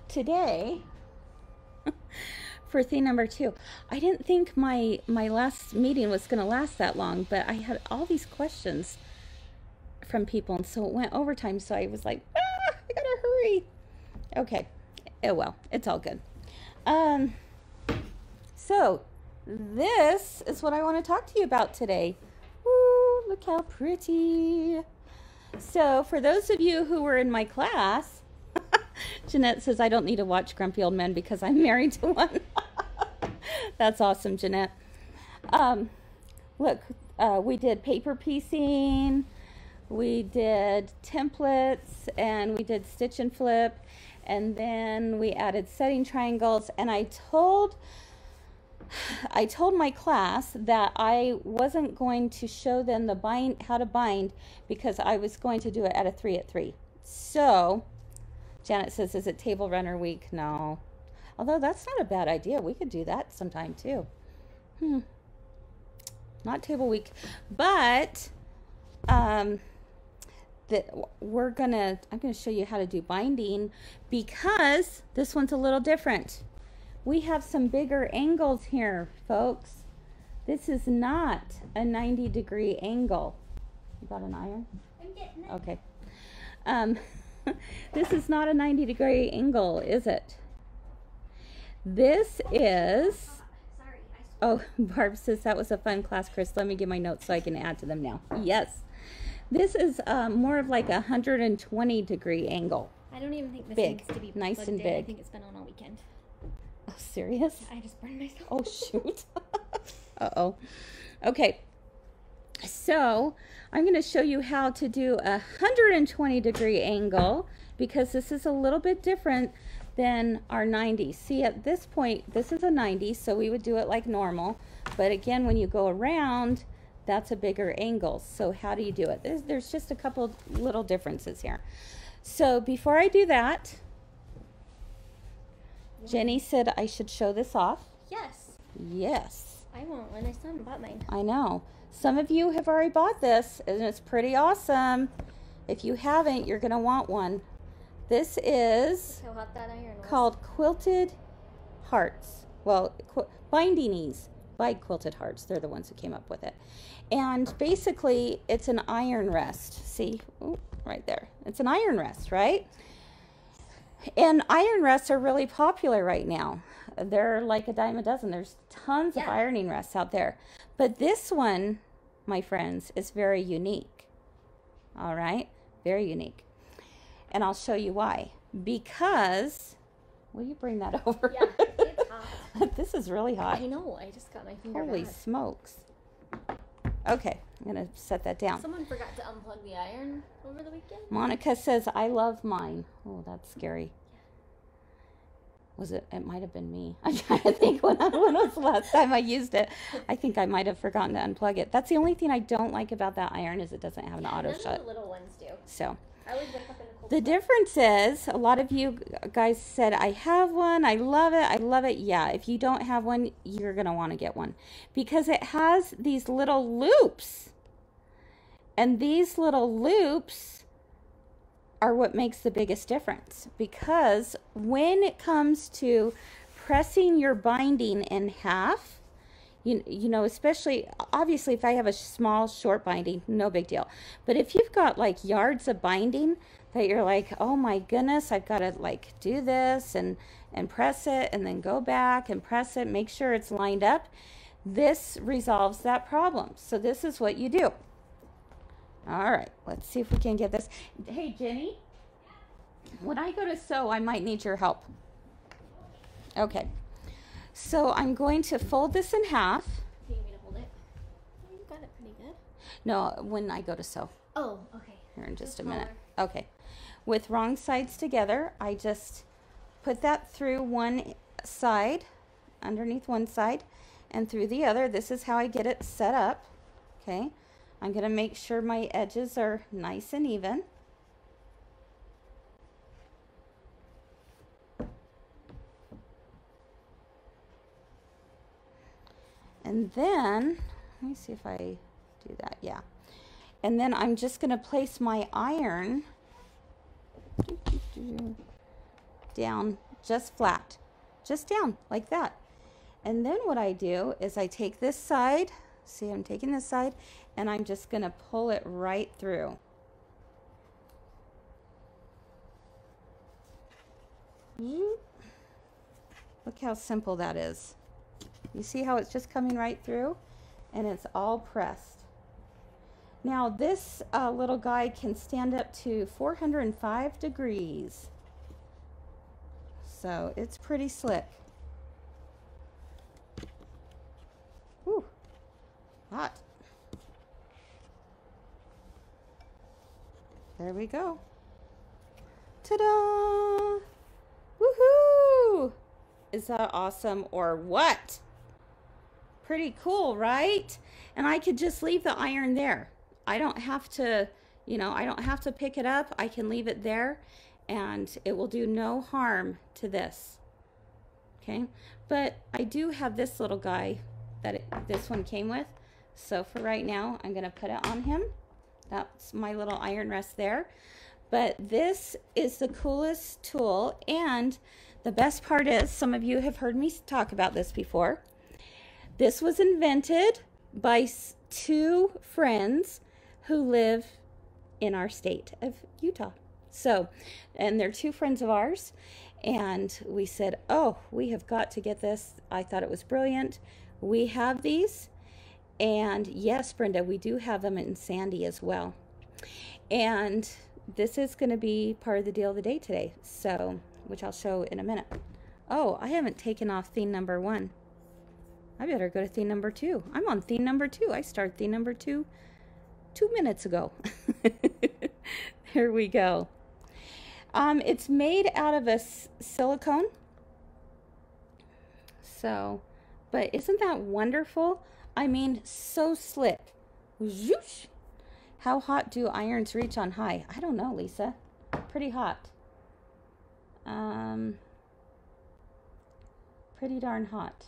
today for theme number 2. I didn't think my last meeting was going to last that long, but I had all these questions from people, and so it went overtime. So I was like, I gotta hurry. Okay, well, it's all good. So this is what I want to talk to you about today. Ooh, look how pretty. So for those of you who were in my class, Jeanette says I don't need to watch Grumpy Old Men because I'm married to one. That's awesome, Jeanette. Look, we did paper piecing, we did templates, and we did stitch and flip, and then we added setting triangles. And I told my class that I wasn't going to show them how to bind because I was going to do it at a 3 at 3. So Janet says, is it table runner week? No. Although that's not a bad idea. We could do that sometime too. Not table week, but I'm gonna show you how to do binding because this one's a little different. We have some bigger angles here, folks. This is not a 90-degree angle. You got an iron? I'm getting it. Okay. This is not a 90-degree angle, is it? This is... Sorry. Oh, Barb says that was a fun class, Kris. Let me get my notes so I can add to them now. Yes. This is more of like a 120-degree angle. I don't even think this Big. needs to be Nice plugged and in. big. I think it's been on all weekend. Oh, serious? I just burned myself. Oh, shoot. Uh-oh. Okay. So I'm going to show you how to do a 120-degree angle because this is a little bit different than our 90. See, at this point, this is a 90, so we would do it like normal. But again, when you go around, that's a bigger angle. So how do you do it? There's just a couple little differences here. So before I do that, Jenny said I should show this off. Yes. Yes. I want one. I still haven't bought mine. I know. Some of you have already bought this, and it's pretty awesome. If you haven't, you're going to want one. This is How hot that iron was. called Quilted Hearts. Well, Binding Ease by Quilted Hearts. They're the ones who came up with it. And basically, it's an iron rest. See? Ooh, right there. It's an iron rest, right? And iron rests are really popular right now. They're like a dime a dozen. There's tons of ironing rests out there. But this one, my friends, is very unique. All right? Very unique. And I'll show you why. Because, will you bring that over? Yeah, it's hot. This is really hot. I know. I just got my finger Holy bad. smokes. Okay, I'm going to set that down. Someone forgot to unplug the iron over the weekend. Monica says, I love mine. Oh, that's scary. Was it? It might have been me. I'm trying to think when was the last time I used it. I think I might have forgotten to unplug it. That's the only thing I don't like about that iron is it doesn't have an auto None shut. of the little ones do. So I always wake up in a cold the difference is a lot of you guys said, I have one. I love it. I love it. Yeah, if you don't have one, you're going to want to get one because it has these little loops. And these little loops are what makes the biggest difference because when it comes to pressing your binding in half, you know, especially obviously if I have a small short binding, no big deal. But if you've got like yards of binding that you're like, oh my goodness, I've got to like do this and press it and then go back and press it, make sure it's lined up. This resolves that problem. So this is what you do. All right, let's see if we can get this. Hey, Jenny, when I go to sew, I might need your help. Okay, so I'm going to fold this in half. Do you need me to hold it? You got it pretty good. No, when I go to sew. Oh, okay. Here in just a minute. Okay, with wrong sides together, I just put that through one side, underneath one side, and through the other. This is how I get it set up. Okay. I'm going to make sure my edges are nice and even. And then, let me see if I do that. Yeah. And then I'm just going to place my iron down just flat, just down like that. And then what I do is I take this side, see I'm taking this side, and I'm just gonna pull it right through. Look how simple that is. You see how it's just coming right through and it's all pressed. Now this little guy can stand up to 405 degrees. So it's pretty slick. Whew, hot. There we go. Ta-da! Woohoo! Is that awesome or what? Pretty cool, right? And I could just leave the iron there. I don't have to, you know, I don't have to pick it up. I can leave it there and it will do no harm to this. Okay, but I do have this little guy that this one came with. So for right now, I'm gonna put it on him. That's my little iron rest there. But this is the coolest tool, and the best part is, some of you have heard me talk about this before. This was invented by two friends who live in our state of Utah. So, and they're two friends of ours, and we said, oh, we have got to get this. I thought it was brilliant. We have these, and yes, Brenda, we do have them in Sandy as well. And this is going to be part of the deal of the day today, so, which I'll show in a minute. Oh, I haven't taken off theme number 1. I better go to theme number 2. I'm on theme number 2. I started theme number 2 2 minutes ago. There we go. It's made out of a silicone. So, but isn't that wonderful? I mean, so slick. Zhoosh. How hot do irons reach on high? I don't know, Lisa. Pretty hot. Pretty darn hot.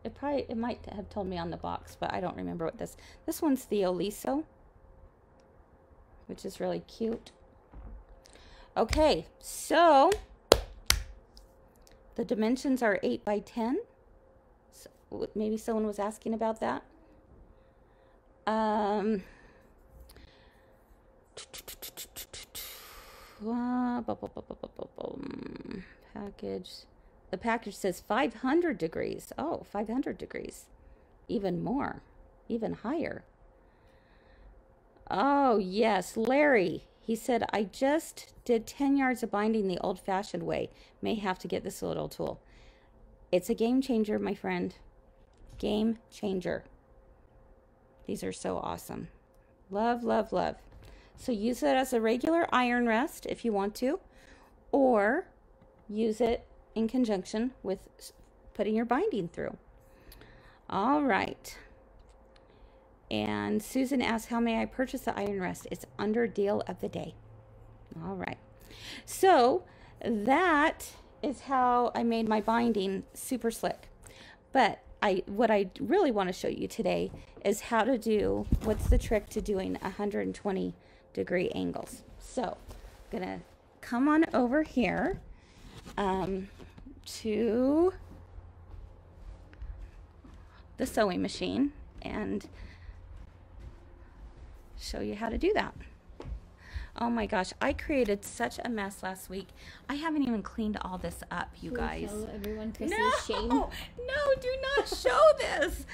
It might have told me on the box, but I don't remember what this one's the Oliso, which is really cute. Okay, so the dimensions are 8 by 10. So maybe someone was asking about that. Package. The package says 500 degrees. Oh, 500 degrees. Even more. Even higher. Oh, yes. Larry. He said, I just did 10 yards of binding the old-fashioned way. May have to get this little tool. It's a game changer, my friend. Game changer. These are so awesome. Love, love, love. So use it as a regular iron rest if you want to, or use it in conjunction with putting your binding through. All right. And Susan asked, how may I purchase the iron rest? It's under deal of the day. All right. So that is how I made my binding super slick. But what I really want to show you today is how to do, what's the trick to doing 120 degree angles. So I'm going to come on over here to the sewing machine and show you how to do that. Oh my gosh, I created such a mess last week. I haven't even cleaned all this up, you guys. Show everyone Kris's shame. No, do not show this.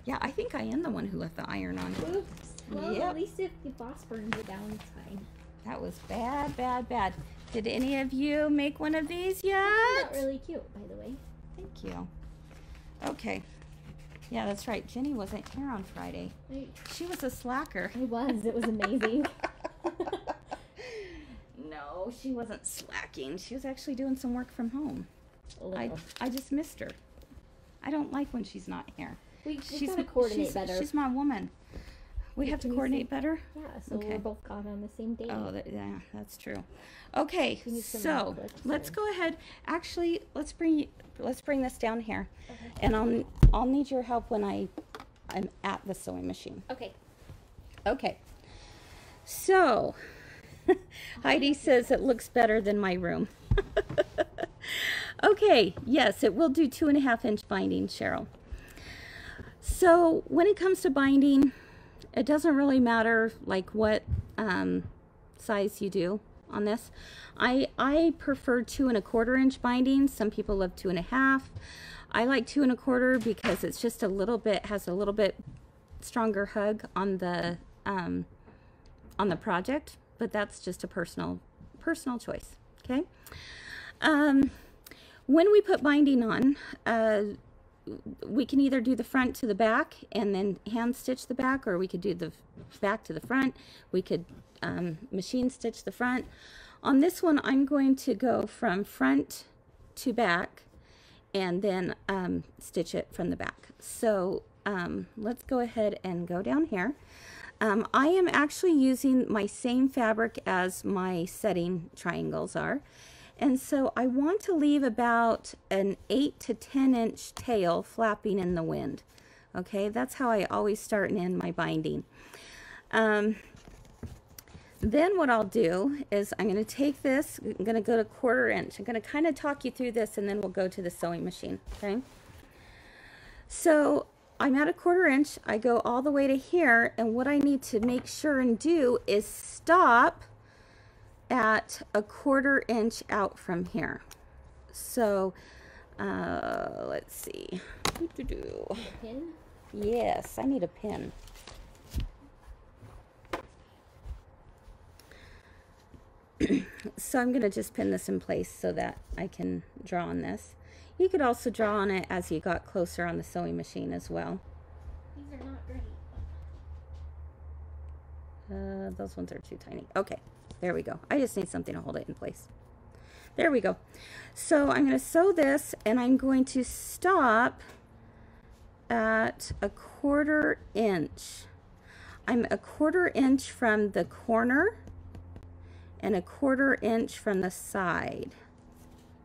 Yeah, I think I am the one who left the iron on. Oops. Well, Yep. at least if the boss burns it down, it's fine. That was bad, bad, bad. Did any of you make one of these yet? Not really cute, by the way. Thank you. Okay. Yeah, that's right. Jenny wasn't here on Friday. She was a slacker. It was. It was amazing. No, she wasn't slacking. She was actually doing some work from home. I just missed her. I don't like when she's not here. She's gotta coordinate better. She's my woman. We have to coordinate better? Yeah, so we're both caught on the same day. Oh, yeah, that's true. Okay, so let's go ahead. Actually, let's bring this down here, and I'll need your help when I'm at the sewing machine. Okay. Okay. So, Heidi says it looks better than my room. Okay, yes, it will do 2.5-inch binding, Cheryl. So when it comes to binding, it doesn't really matter like what size you do on this. I prefer 2.25-inch binding. Some people love 2.5. I like 2.25 because it's just has a little bit stronger hug on the project, but that's just a personal choice. Okay. When we put binding on, we can either do the front to the back and then hand stitch the back, or we could do the back to the front. We could machine stitch the front. On this one, I'm going to go from front to back and then stitch it from the back. So let's go ahead and go down here. I am actually using my same fabric as my setting triangles are. And so I want to leave about an 8 to 10-inch tail flapping in the wind. Okay, that's how I always start and end my binding. Then what I'll do is I'm going to take this, I'm going to go to 1/4 inch. I'm going to kind of talk you through this and then we'll go to the sewing machine. Okay, so I'm at 1/4 inch. I go all the way to here, and what I need to make sure and do is stop at 1/4 inch out from here. So let's see. A pin? Yes, I need a pin. So I'm going to just pin this in place so that I can draw on this. You could also draw on it as you got closer on the sewing machine as well. These are not great. Those ones are too tiny. Okay, there we go. I just need something to hold it in place. There we go. So I'm going to sew this, and I'm going to stop at 1/4 inch. I'm 1/4 inch from the corner and 1/4 inch from the side.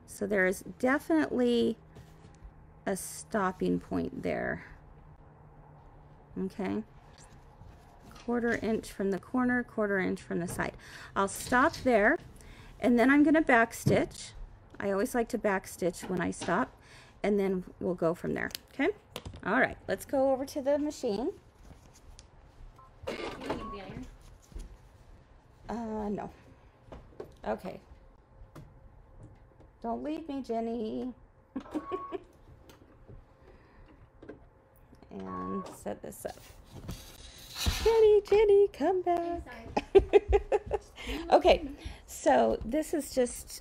So there's definitely a stopping point there. Okay. 1/4 inch from the corner, 1/4 inch from the side. I'll stop there, and then I'm going to back stitch. I always like to back stitch when I stop, and then we'll go from there. Okay. All right. Let's go over to the machine. You need the iron? No. Okay. Don't leave me, Jenny. And set this up. Jenny, come back. Okay, so this is just,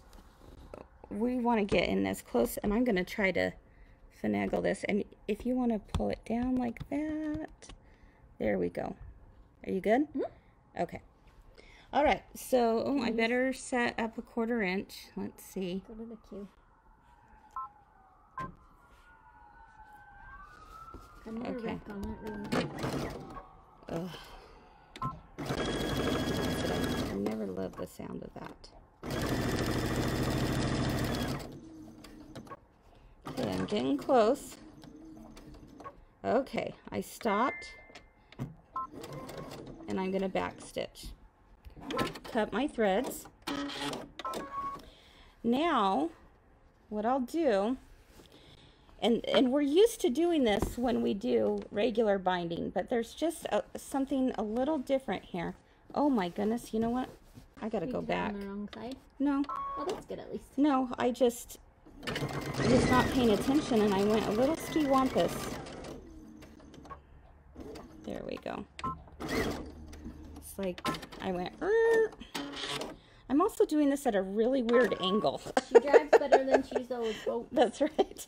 we want to get in as close, and I'm going to try to finagle this. And if you want to pull it down like that, there we go. Are you good? Mm-hmm. Okay. All right, so I better set up 1/4 inch. Let's see. Go to the queue. Another Okay. wreck on that room. Ugh. I never loved the sound of that. Okay, I'm getting close. Okay, I stopped, and I'm going to back stitch. Cut my threads. Now, what I'll do, and we're used to doing this when we do regular binding, but there's just something a little different here. Oh my goodness, you know what? I gotta go back. On the wrong side? No. Oh, that's good at least. No, I was not paying attention, and I went a little ski-wampus. There we go. It's like I went. I'm also doing this at a really weird angle. She drives better than she's always boats. That's right.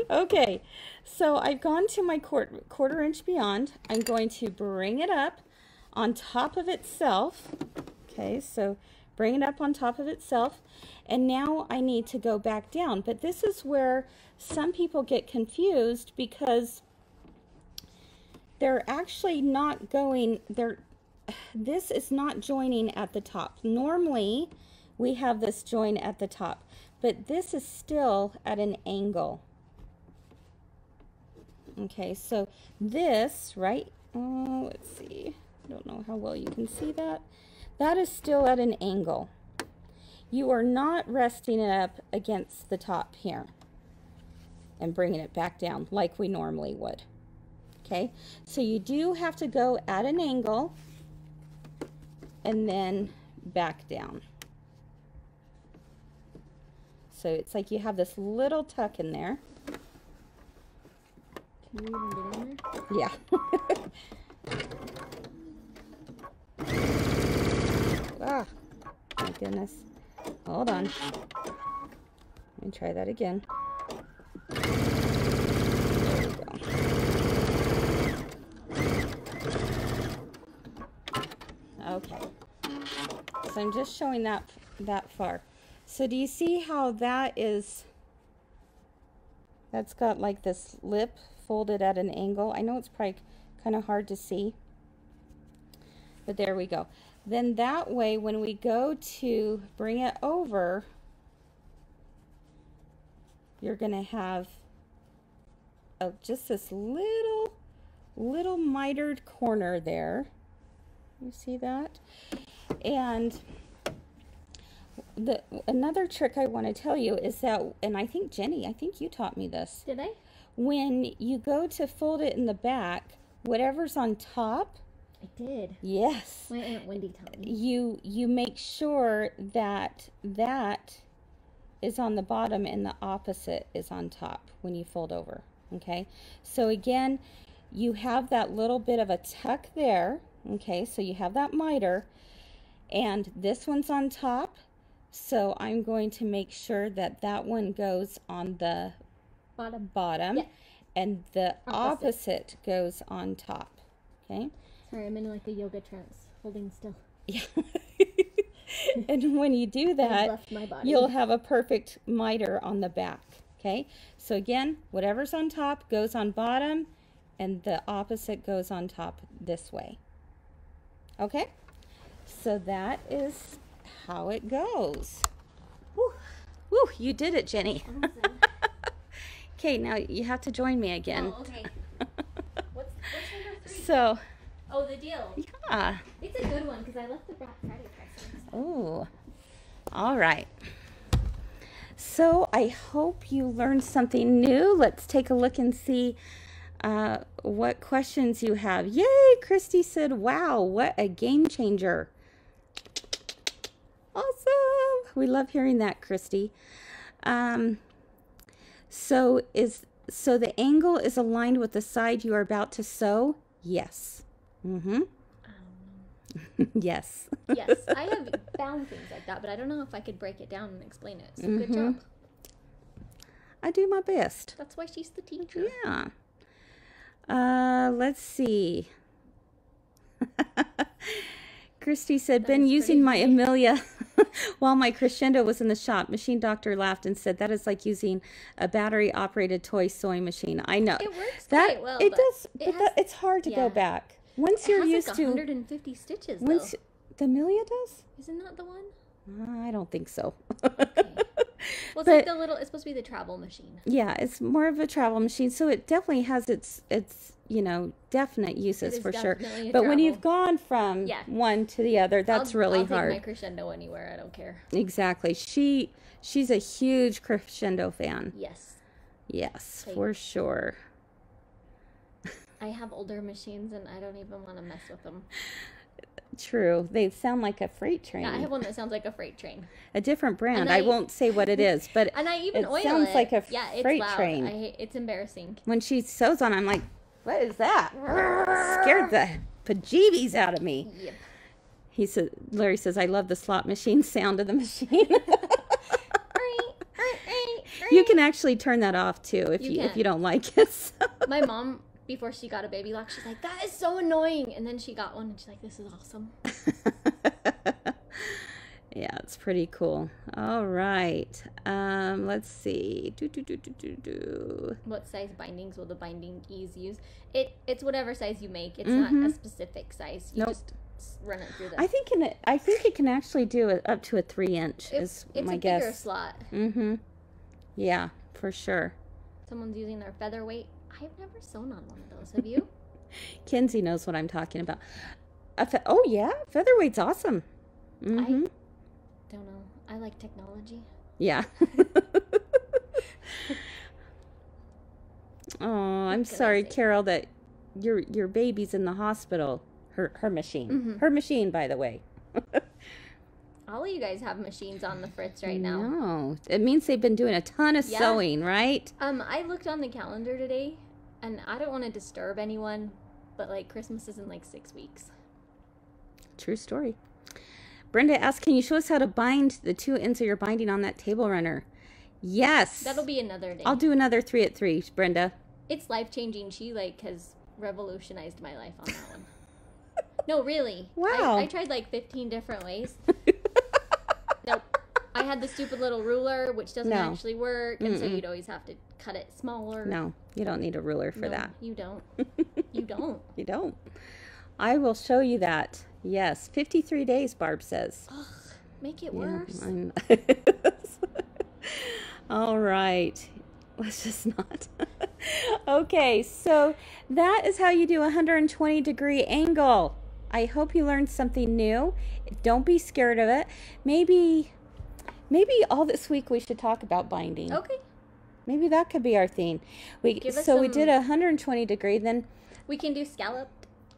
Okay, so I've gone to my 1/4 inch beyond. I'm going to bring it up on top of itself. Okay, so bring it up on top of itself, and now I need to go back down. But this is where some people get confused, because they're actually not going, this is not joining at the top. Normally we have this join at the top, but this is still at an angle. Okay, so this, right, let's see, I don't know how well you can see that. That is still at an angle. you are not resting it up against the top here and bringing it back down like we normally would. Okay, so you do have to go at an angle and then back down. So it's like you have this little tuck in there. Can you even get in there? Yeah. Ah, my goodness. Hold on. Let me try that again. There we go. Okay. So I'm just showing that far. So do you see how that is, that's got like this lip folded at an angle? I know it's probably kind of hard to see, but there we go. Then that way, when we go to bring it over, you're going to have just this little mitered corner there. You see that? And another trick I want to tell you is that, and I think Jenny, I think you taught me this. Did I? When you go to fold it in the back, whatever's on top. I did. Yes. My Aunt Wendy taught me. You make sure that that is on the bottom and the opposite is on top when you fold over. Okay. So again, you have that little bit of a tuck there. Okay. So you have that miter, and this one's on top. So I'm going to make sure that that one goes on the bottom, yeah. And the opposite goes on top. Okay. Sorry, I'm in like a yoga trance, holding still. Yeah. And when you do that, left my body. You'll have a perfect miter on the back. Okay. So again, whatever's on top goes on bottom, and the opposite goes on top this way. Okay. So that is how it goes. Woo, woo, you did it, Jenny. Okay, now you have to join me again. Oh, okay. What's number 3? So, oh, the deal. yeah. It's a good one because I left the Black Friday price. Oh, all right. So I hope you learned something new. Let's take a look and see what questions you have. Yay, Christy said, wow, what a game changer. Awesome. We love hearing that, Christy. So the angle is aligned with the side you are about to sew? Yes. Mm-hmm. Yes. Yes, I have found things like that, but I don't know if I could break it down and explain it. So good job. I do my best. That's why she's the teacher. Yeah. Let's see. Christy said, been using my Amelia while my crescendo was in the shop. Machine doctor laughed and said, that is like using a battery-operated toy sewing machine. I know. It works that, quite well. It does, it but it's hard to go back. Once you're used like to 150 stitches, once though. The Amelia does? Isn't that the one? I don't think so. Okay. Well, it's like the little, it's supposed to be the travel machine. Yeah, it's more of a travel machine, so it definitely has its definite uses for sure. But when you've gone from one to the other, that's really I'll hard. Take my crescendo anywhere, I don't care. Exactly. She's a huge crescendo fan. Yes. Yes, for sure. I have older machines and I don't even want to mess with them. True. They sound like a freight train. Yeah, I have one that sounds like a freight train. A different brand. I won't say what it is, but and I even oil sounds it. like a it's freight loud. train. It's embarrassing. When she sews on, I'm like, what is that? Scared the bejeebies out of me. Yep. Larry says, I love the slot machine sound of the machine. You can actually turn that off too if you don't like it. So. My mom, before she got a baby lock, she's like, that is so annoying. And then she got one and she's like, this is awesome. Yeah, it's pretty cool. All right. Let's see. What size bindings will the binding ease use? It's whatever size you make. It's not a specific size. You just run it through the... I think it can actually do it up to a 3-inch is my guess. It's a bigger slot. Mm-hmm. Yeah, for sure. Someone's using their featherweight. I've never sewn on one of those. Have you? Kenzie knows what I'm talking about. Oh, yeah. Featherweight's awesome. Mm-hmm. I don't know. I like technology. Yeah. Oh, I'm sorry, Carol, that your baby's in the hospital. Her machine. Mm-hmm. Her machine, by the way. All of you guys have machines on the fritz right now. No. It means they've been doing a ton of sewing, right? I looked on the calendar today, and I don't want to disturb anyone, but like Christmas is in like 6 weeks. True story. Brenda asked, can you show us how to bind the 2 ends of your binding on that table runner? Yes. That'll be another day. I'll do another 3 at 3, Brenda. It's life-changing. She like has revolutionized my life on that one. No, really. Wow. I tried like 15 different ways. Nope. I had the stupid little ruler, which doesn't actually work, and so you'd always have to cut it smaller. No, you don't need a ruler for that. You don't. You don't. You don't. I will show you that. Yes, 53 days, Barb says. Ugh, make it worse. All right. Let's just not. Okay, so that is how you do a 120-degree angle. I hope you learned something new. Don't be scared of it. Maybe all this week we should talk about binding. Okay. Maybe that could be our theme. We did a 120-degree, then we can do scallop.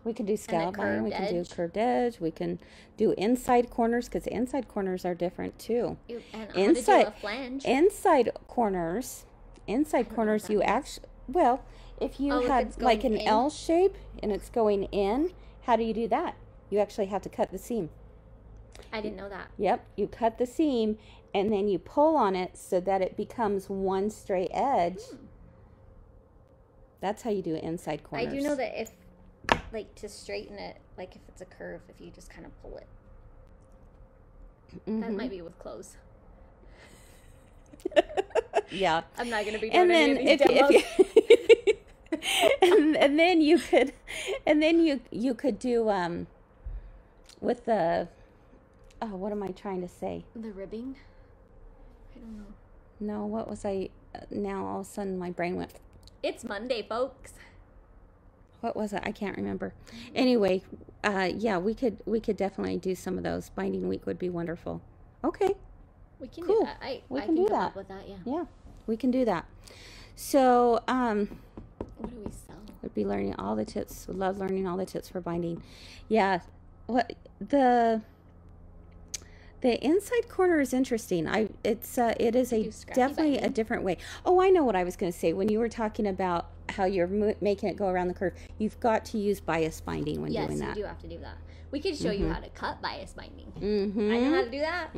We can do scallop binding. We can do curved edge. We can do inside corners, because inside corners are different too. And inside flange. Inside corners you actually, well, if you had like an L shape and it's going in, how do you do that? You actually have to cut the seam. I didn't know that. Yep, you cut the seam and then you pull on it so that it becomes one straight edge. That's how you do inside corners. I do know that if, like, to straighten it, like if it's a curve, if you just kind of pull it. That might be with clothes. Yeah. I'm not going to be doing any of these demos. and then you could do with the what am I trying to say? The ribbing? I don't know. No, what was I now all of a sudden my brain went. It's Monday, folks. What was it? I can't remember. Anyway, yeah, we could definitely do some of those. Binding week would be wonderful. Okay. We can do that. I can do that. With that, yeah. Yeah, we can do that. So, what do we sell? Would be learning all the tips. Would love learning all the tips for binding. Yeah, what the inside corner is interesting. It is definitely a different way. Oh, I know what I was going to say when you were talking about how you're making it go around the curve. You've got to use bias binding when doing that. Yes, you do have to do that. We could show you how to cut bias binding. I know how to do that.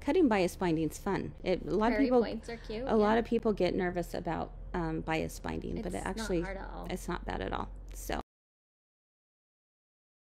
Cutting bias binding is fun. A lot of people get nervous about bias binding, but it's not bad at all. So